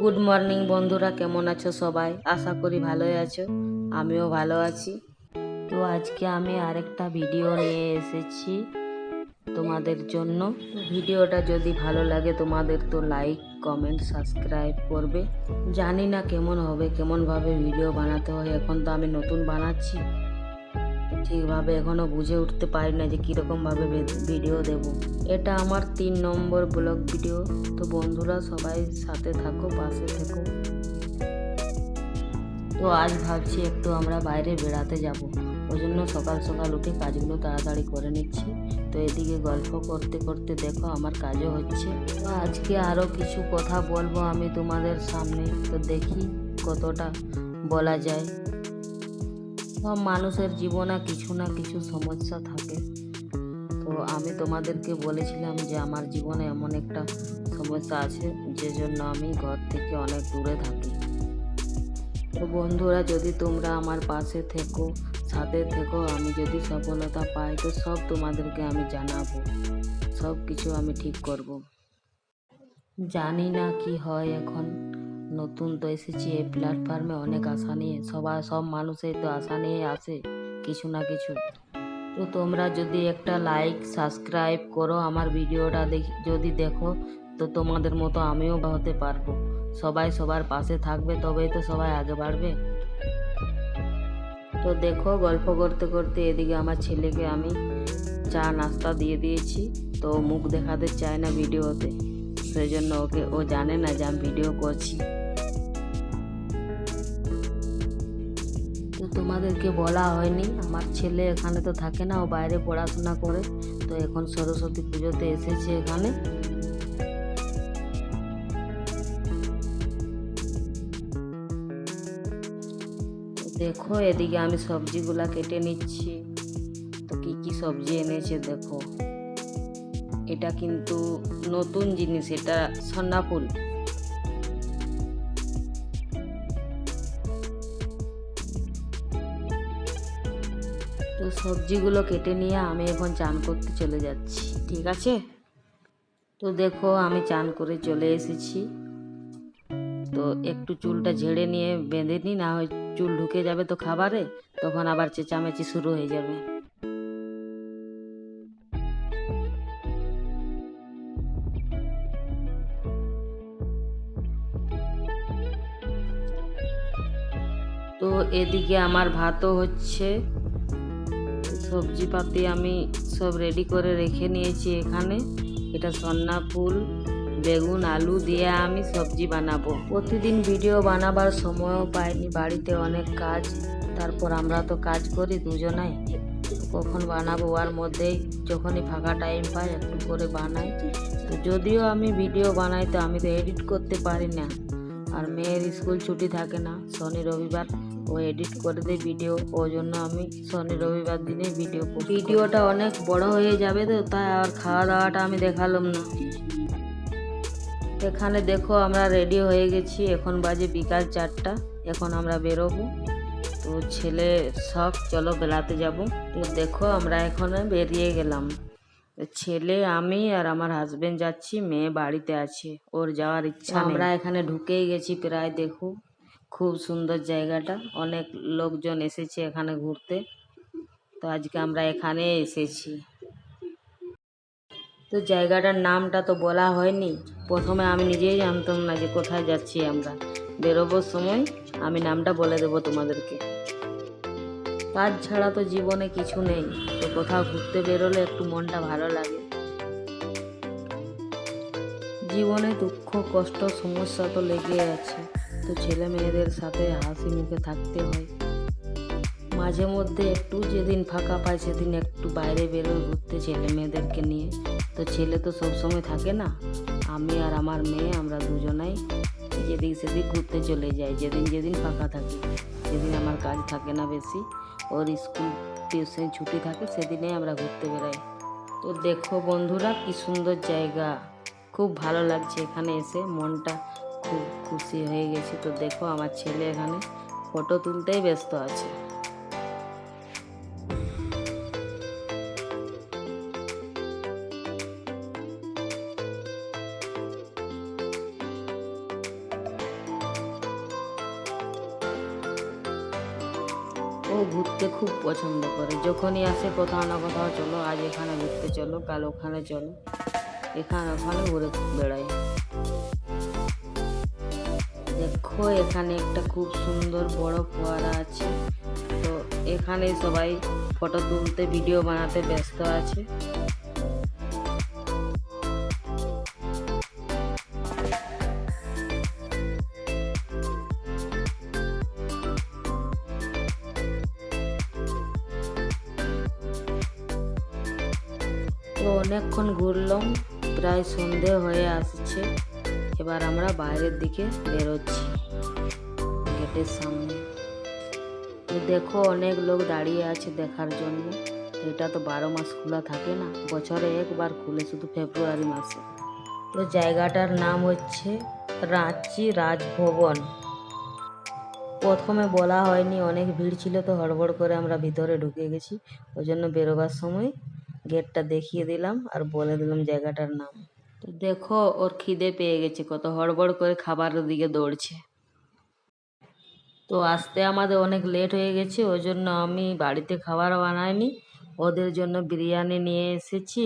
Good morning বন্ধুরা, কেমন আছো সবাই? আশা করি ভালোই আছো, আমিও ভালো আছি। তো আজকে আমি আরেকটা ভিডিও নিয়ে এসেছি তোমাদের জন্য। ভিডিওটা যদি ভালো লাগে তোমাদের তো লাইক কমেন্ট সাবস্ক্রাইব করবে। জানি না কেমন হবে, কেমনভাবে ভিডিও বানাতে হয়, এখন তো আমি নতুন বানাচ্ছি, ঠিকভাবে এখনো বুঝে উঠতে পারি না যে কীরকমভাবে ভিডিও দেব। এটা আমার 3 নম্বর ব্লগ ভিডিও। তো বন্ধুরা সবাই সাথে থাকো, পাশে থেকো। তো আজ ভাবছি একটু আমরা বাইরে বেড়াতে যাব, ওই জন্য সকাল সকাল উঠে কাজগুলো তাড়াতাড়ি করে নিচ্ছি। তো এদিকে গল্প করতে করতে দেখো আমার কাজও হচ্ছে। তো আজকে আরও কিছু কথা বলবো আমি তোমাদের সামনে, তো দেখি কতটা বলা যায়। সব মানুষের জীবনে কিছু না কিছু সমস্যা থাকে। তো আমি তোমাদেরকে বলেছিলাম যে আমার জীবনে এমন একটা সমস্যা আছে যে জন্য আমি ঘর থেকে অনেক দূরে থাকি। তো বন্ধুরা, যদি তোমরা আমার পাশে থেকো, সাথে থেকো, আমি যদি সফলতা পাই তো সব তোমাদেরকে আমি জানাবো, সব কিছু আমি ঠিক করব। জানি না কি হয় এখন, নতুন তো এসেছি এই প্ল্যাটফর্মে অনেক আশা নিয়ে। সব মানুষই তো আশা নিয়ে আসে কিছু না কিছু। তো তোমরা যদি একটা লাইক সাবস্ক্রাইব করো, আমার ভিডিওটা যদি দেখো, তো তোমাদের মতো আমিও হতে পারবো। সবাই সবার পাশে থাকবে, তবেই তো সবাই আগে বাড়বে। তো দেখো, গল্প করতে করতে এদিকে আমার ছেলেকে আমি চা নাস্তা দিয়ে দিয়েছি। তো মুখ দেখাতে চায় না ভিডিওতে, সেই জন্য ও জানে না যে আমি ভিডিও করছি। তো তোমাদেরকে বলা হয়নি, আমার ছেলে এখানে তো থাকে না, ও বাইরে পড়াশোনা করে। তো এখন সরস্বতী পুজোতে এসেছে এখানে। দেখো এদিকে আমি সবজিগুলা কেটে নিচ্ছি। তো কি কি সবজি এনেছে দেখো। এটা কিন্তু নতুন জিনিস, এটা সন্না ফুল। তো সবজিগুলো কেটে নিয়ে আমি এখন চান করতে চলে যাচ্ছি, ঠিক আছে? তো দেখো আমি চান করে চলে এসেছি। তো একটু চুলটা ঝেড়ে নিয়ে বেঁধে নিই, না হয় চুল ঢুকে যাবে তো খাবারে, তখন আবার চেঁচামেচি শুরু হয়ে যাবে। তো এদিকে আমার ভাতও হচ্ছে, সবজিপাতি আমি সব রেডি করে রেখে নিয়েছি এখানে। এটা সন্না ফুল, বেগুন, আলু দিয়ে আমি সবজি বানাবো। প্রতিদিন ভিডিও বানাবার সময়ও পাইনি, বাড়িতে অনেক কাজ, তারপর আমরা তো কাজ করি দুজনাই, কখন বানাবো, ওর মধ্যেই যখনই ফাঁকা টাইম পাই একটু করে বানাই। তো যদিও আমি ভিডিও বানাই তো আমি তো এডিট করতে পারি না, আর মেয়ের স্কুল ছুটি থাকে না, শনি রবিবার ও এডিট করে দেয় ভিডিও, ওই জন্য আমি শনি রবিবার দিনে ভিডিওটা অনেক বড় হয়ে যাবে, তো তাই আর খাওয়া দাওয়াটা আমি দেখালাম না। এখানে দেখো আমরা রেডি হয়ে গেছি, এখন বাজে বিকাল 4টা, এখন আমরা বেরোবো। তো ছেলে সব চলো বেড়াতে যাব। তো দেখো আমরা এখন বেরিয়ে গেলাম, ছেলে আমি আর আমার হাজবেন্ড যাচ্ছি, মেয়ে বাড়িতে আছে, ওর যাওয়ার ইচ্ছা নেই। আমরা এখানে ঢুকেই গেছি প্রায়, দেখো খুব সুন্দর জায়গাটা, অনেক লোকজন এসেছে এখানে ঘুরতে। তো আজকে আমরা এখানে এসেছি। তো জায়গাটার নামটা তো বলা হয়নি, প্রথমে আমি নিজেই জানতাম না যে কোথায় যাচ্ছি আমরা। বেরোবার সময় আমি নামটা বলে দেবো তোমাদেরকে। কাজ ছাড়া তো জীবনে কিছু নেই, তো কোথাও ঘুরতে বেরোলে একটু মনটা ভালো লাগে। জীবনে দুঃখ কষ্ট সমস্যা তো লেগে আছে, তো ছেলে মেয়েদের সাথে হাসি মুখে থাকতে হয়। মাঝে মধ্যে একটু যেদিন ফাঁকা পাই সেদিন একটু বাইরে বেরোয় ঘুরতে ছেলে মেয়েদেরকে নিয়ে। তো ছেলে তো সবসময় থাকে না, আমি আর আমার মেয়ে আমরা দুজনাই যেদিক সেদিক ঘুরতে চলে যাই, যেদিন যেদিন ফাঁকা থাকে, যেদিন আমার কাজ থাকে না বেশি, ওর স্কুল টিউশন ছুটি থাকে, সেদিনে আমরা ঘুরতে বেরাই। তো দেখো বন্ধুরা কি সুন্দর জায়গা, খুব ভালো লাগছে এখানে এসে, মনটা খুব খুশি হয়ে গেছে। তো দেখো আমার ছেলে এখানে ফটো তুলতেই ব্যস্ত আছে। ঘুরতে খুব পছন্দ করে, যখনই আসে কোথাও না কোথাও চলো, আজ এখানে ঘুরতে চলো, কাল ওখানে চলো, এখানে ওখানে ঘুরে বেড়ায়। দেখো এখানে একটা খুব সুন্দর বড় ফোয়ারা আছে, তো এখানে সবাই ফটো তুলতে ভিডিও বানাতে ব্যস্ত আছে। তো অনেকক্ষণ ঘুরলাম, প্রায় সন্ধে হয়ে আসছে, এবার আমরা বাইরের দিকে বেরোচ্ছি গেটের সামনে। তো দেখো অনেক লোক দাঁড়িয়ে আছে দেখার জন্য। তো এটা তো 12 মাস খোলা থাকে না, বছরে একবার খুলে, শুধু ফেব্রুয়ারি মাসে। তো জায়গাটার নাম হচ্ছে রাঁচি রাজভবন। প্রথমে বলা হয়নি, অনেক ভিড় ছিল, তো হড়বড় করে আমরা ভিতরে ঢুকে গেছি, ওই জন্য বেরোবার সময় গেটটা দেখিয়ে দিলাম আর বলে দিলাম জায়গাটার নাম। তো দেখো ওর খিদে পেয়ে গেছে, কত হড়বড় করে খাবারের দিকে দৌড়ছে। তো আসতে আমাদের অনেক লেট হয়ে গেছে, ওই জন্য আমি বাড়িতে খাবার বানাইনি, ওদের জন্য বিরিয়ানি নিয়ে এসেছি,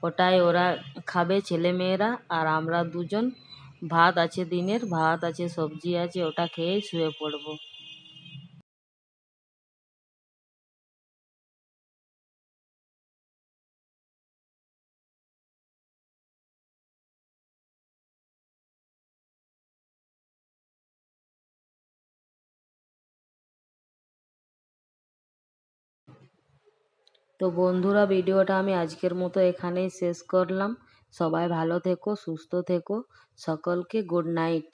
ওটাই ওরা খাবে, ছেলেমেয়েরা আর আমরা দুজন। ভাত আছে, দিনের ভাত আছে, সবজি আছে, ওটা খেয়েই শুয়ে পড়বো। তো বন্ধুরা, ভিডিওটা আমি আজকের মতো এখানেই শেষ করলাম। সবাই ভালো থেকো, সুস্থ থেকো, সকলকে গুড নাইট।